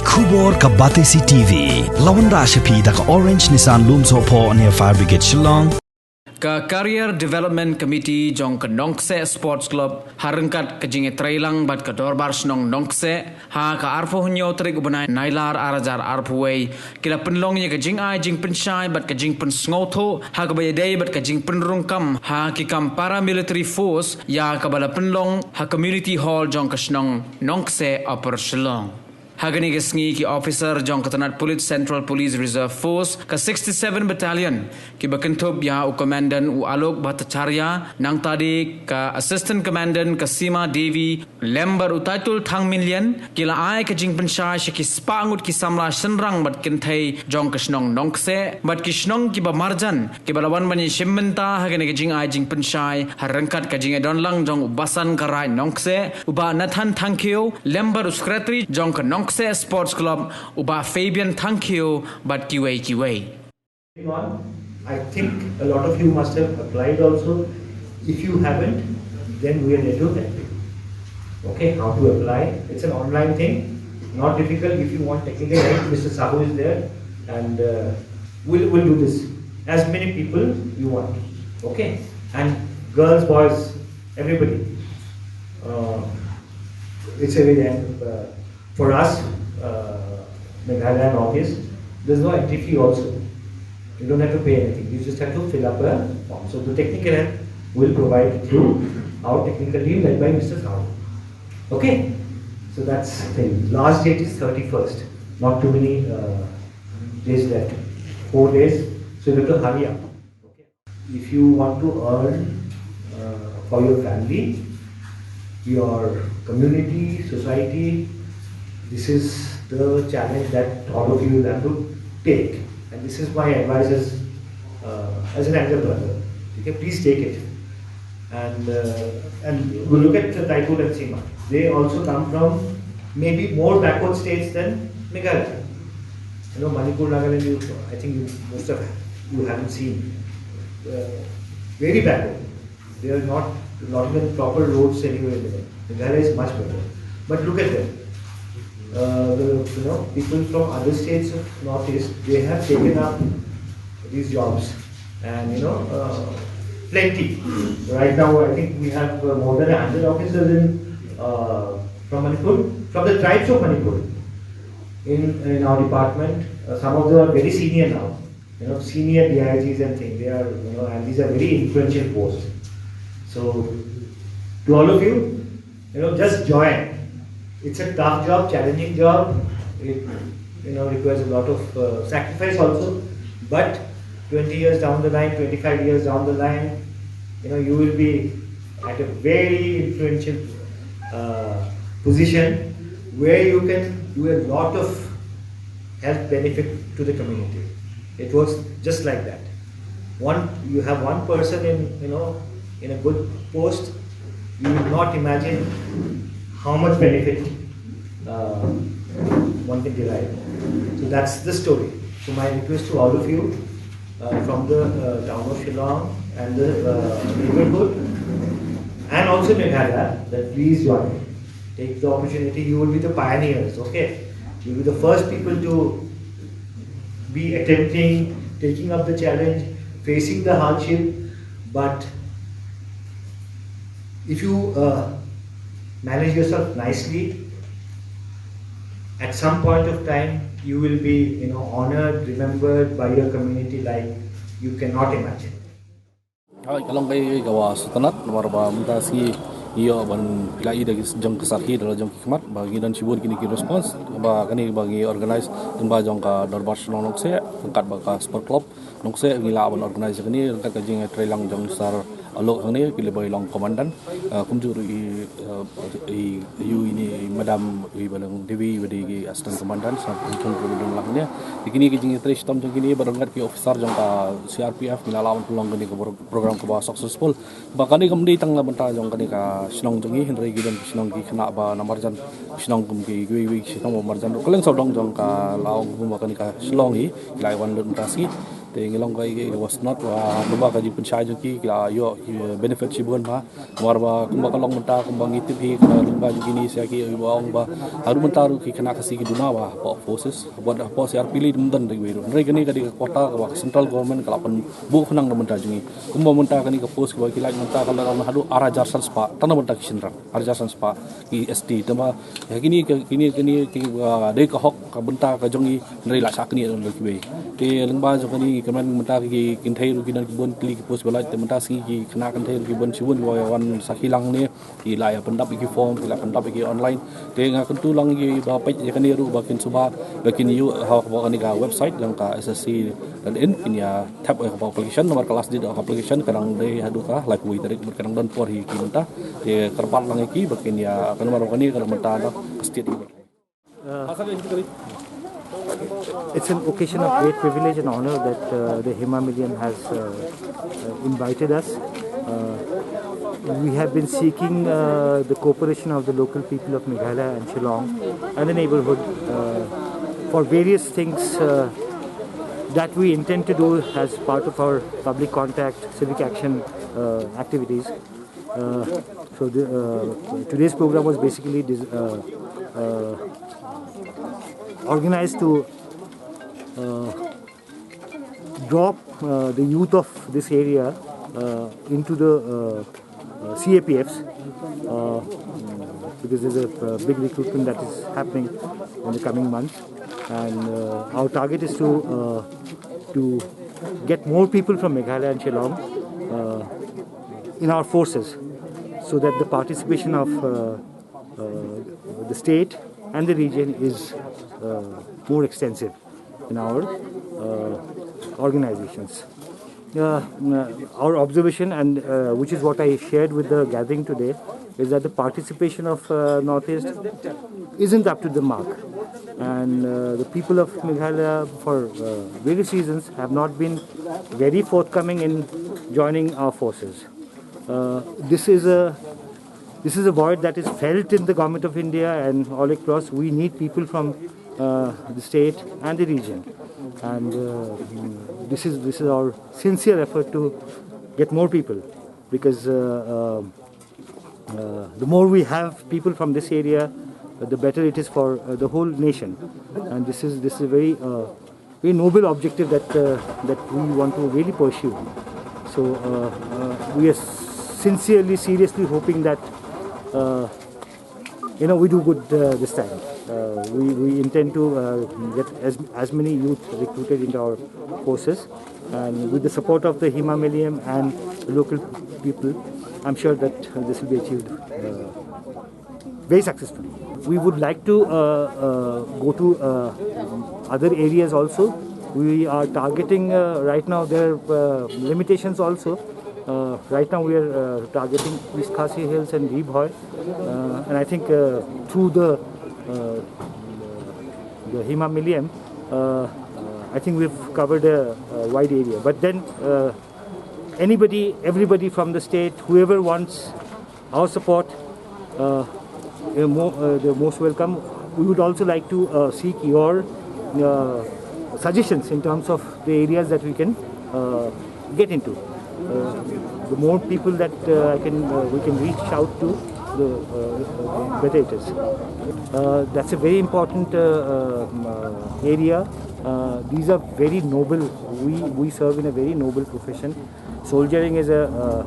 Kubor ka Batesi TV. Lawan Rashapi da ka Orange Nissan Lumso po near Fire Brigade Shnong. Ka Career Development Committee jong ka Nongkseh Sports Club harengkat ka jinge trailang bat ka dorbar Shnong Nongkseh ha ka arfo hunyo trik ubunay nailar arajar arpuway kila penlong nya ka jing ai Jingpynshai bat ka Jingpyn sngoto ha ka bayadey bat ka Jingpyn rungkam ha ki kam Paramilitary Force ya ka bala penlong ha Community Hall jong ka Shnong Nongkseh Upper Shillong. Hagani Gisngi ki officer jong katanat Police Central Police Reserve Force ka 67 Battalion ki bakentub ya u Commandant u Alok Bhattacharya nang tadi ka Assistant Commandant ka Sima Devi lembar u title thang million kila ai ka Jingpynshai ki spangut ki Samla senrang bat kenthai jong ka Shnong Nongkseh bat ki Shnong ki ba marjan ki balawan bani shimmenta hagani ka jing ai Jingpynshai harangkat ka jinge donlang jong u basan ka rai Nongkseh u ba Nathan Thankyo lembar u secretary jong ka Nongkseh Sports Club uba Fabian thank you but kiway. I think a lot of you must have applied also. If you haven't, then we are ready to help you. Okay, how to apply? It's an online thing, not difficult. If you want technical help, Mr. Sahu is there, and we'll do this. As many people you want. Okay, and girls, boys, everybody. It's a very for us, Meghalaya and Northeast, there's no entry fee also. You don't have to pay anything. You just have to fill up a form. So the technical help will provide through our technical team led by Mr. Sahu. Okay? So that's the thing. Last date is 31st. Not too many days left. 4 days. So you have to hurry up. Okay? If you want to earn for your family, your community, society, this is the challenge that all of you will have to take, and this is my advice as an elder brother. Okay, please take it, and we look at Taipur and Sima. They also come from maybe more backward states than Meghalaya. You know, Manipur, Nagaland. I think most of you haven't seen. Very backward. They are not even proper roads anywhere there. Meghalaya is much better. But look at them. People from other states of Northeast, they have taken up these jobs, and plenty. Right now, I think we have more than 100 officers from Manipur, from the tribes of Manipur, in our department. Some of them are very senior now, senior DIGs and things. They are, and these are very influential posts. So, to all of you, just join. It's a tough job, challenging job. It requires a lot of sacrifice also. But 20 years down the line, 25 years down the line, you will be at a very influential position where you can do a lot of health benefit to the community. It works just like that. You have one person in a good post, you will not imagine how much benefit one can derive. So that's the story. So my request to all of you from the town of Shillong and the neighborhood and also Meghalaya, that please join. Take the opportunity. You will be the pioneers. Okay, you will be the first people to be attempting, taking up the challenge, facing the hardship. But if you manage yourself nicely, at some point of time you will be honored, remembered by your community like you cannot imagine. Kalau kay gawa sa tanat marba munta si iyo ban pilai dari jong kesarhi dalam jong hikmat bagi dan sibur kini ki response ba kani bagi organize tumba jong ka dorbar Shnong Nongkseh angkat baka sport club Nongkseh gila ban organize kini angkat ka jing trailang jong sar Alok ni kili boy long komandan kumjur ini madam balang dewi bagi assistant komandan sampai kumjur lang ni kini kijing trace tom jong kini barangat ki officer jong ka CRPF nilalawan tulong kini program ko ba successful bahkan ni kemudian tang la banta jong kani ka Shnong jong hi henry gidan Shnong ki kena ba namarjan Shnong kum ki gwi Shnong marjan kaleng sabdong jong ka laong kum kani ka Shnong hi lai wan lut mutasi te ngelong kai was not wa numba ka Jingpynshai ki la yo benefit chibun ma warba kumba kalong menta kumba ngitip hi ka numba gini sia ki ong ba haru menta ru ki kana kasi ki duna wa forces buat apa siar pilih mundan de weru nre gani ka di kota ka central government kala pan bu khnang na menta jingi kumba menta kani ka post ka ki lai menta kala ram hadu arajar san spa tanah menta ki sinrang arajar san spa ki ST tama kini ki de ka hok ka menta ka jongi nre la sakni on ki be te lengba jo kani kemen menta ki kinthai ru ki dan ki bon kli ki post balai te menta si ki khana kan thai ki bon chibun wan sakhilang ne ki lai pendap ki form ki la pendap ki online te nga kan tu lang ki ba page kani ru ba kin suba ba kin yu ha ba kani ka website lang ka SSC dan in ya tap application nomor kelas di application kadang de hadu ka like we tarik kadang dan por hi ki menta te terpat lang ki ba kin ya kan nomor kani kadang menta na state It's an occasion of great privilege and honor that the Hima Million has invited us. We have been seeking the cooperation of the local people of Meghalaya and Shillong and the neighborhood for various things that we intend to do as part of our public contact, civic action activities. So today's program was basically organized to drop the youth of this area into the CAPFs because there's a big recruitment that is happening in the coming months, and our target is to get more people from Meghalaya and Shillong in our forces, so that the participation of the state and the region is more extensive in our organizations. Our observation, and which is what I shared with the gathering today, is that the participation of Northeast isn't up to the mark, and the people of Meghalaya, for various reasons, have not been very forthcoming in joining our forces. This is a void that is felt in the government of India and all across. We need people from the state and the region, and this is our sincere effort to get more people, because the more we have people from this area, the better it is for the whole nation. And this is a very noble objective that we want to really pursue. So we are sincerely, seriously hoping that we do good this time. We intend to get as many youth recruited into our forces, and with the support of the Hima Million and the local people, I'm sure that this will be achieved very successfully. We would like to go to other areas also. We are targeting right now. There are limitations also. Right now we are targeting East Khasi Hills and Rebhoy, and I think through the Hima Million, I think we've covered a wide area. But then everybody from the state, whoever wants our support, they're most welcome. We would also like to seek your suggestions in terms of the areas that we can get into. The more people that we can reach out to, the better it is. That's a very important area. These are very noble. We serve in a very noble profession. Soldiering is a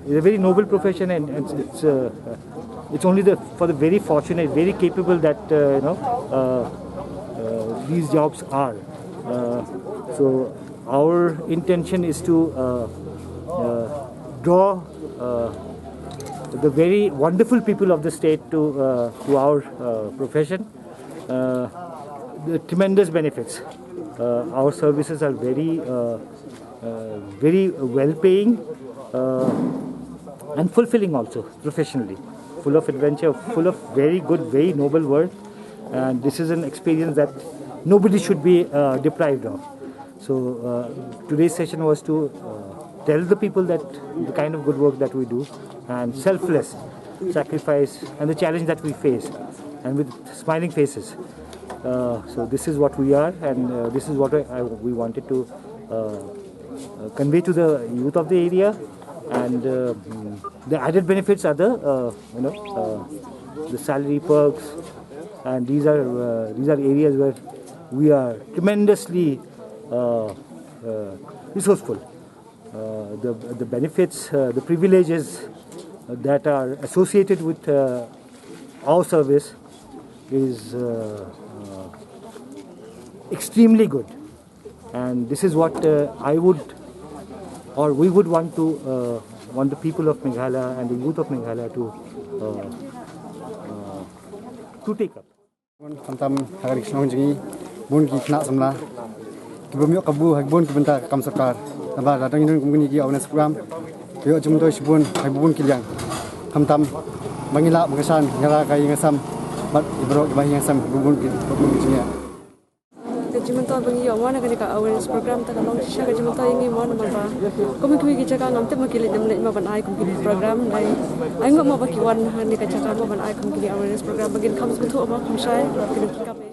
very noble profession, and it's only for the very fortunate, very capable that these jobs are. So our intention is to draw the very wonderful people of the state to our profession. The tremendous benefits. Our services are very well paying and fulfilling also professionally, full of adventure, full of very good, very noble work, and this is an experience that nobody should be deprived of. So today's session was to tell the people that the kind of good work that we do, and selfless sacrifice, and the challenge that we face, and with smiling faces, So this is what we are, and this is what we wanted to convey to the youth of the area. And the added benefits are the the salary perks, and these are areas where we are tremendously resourceful. The benefits, the privileges that are associated with our service is extremely good, and this is what we would want the people of Meghalaya and the youth of Meghalaya to take up. Tentang hari Shnong jengi bun ki kena Samla kibumyo kabu hagbun kibenta kam sarkar naba datang indun kumuni ki awareness program yo jumdo sibun hagbun kilyang kamtam bangila bangasan ngara kai ngasam bat ibro bahi ngasam bubun ki jengi Jingpynshai bangi yo mana kan ka awareness program ta Nongkseh ka Jingpynshai ngi mon maba komi kui ki chaka ngam te makili dem ma ban ai kum ki program dai ai ngam ma ba ki wan ni ka chaka ma ban ai kum ki awareness program bagin kam su thu ma kam shai ki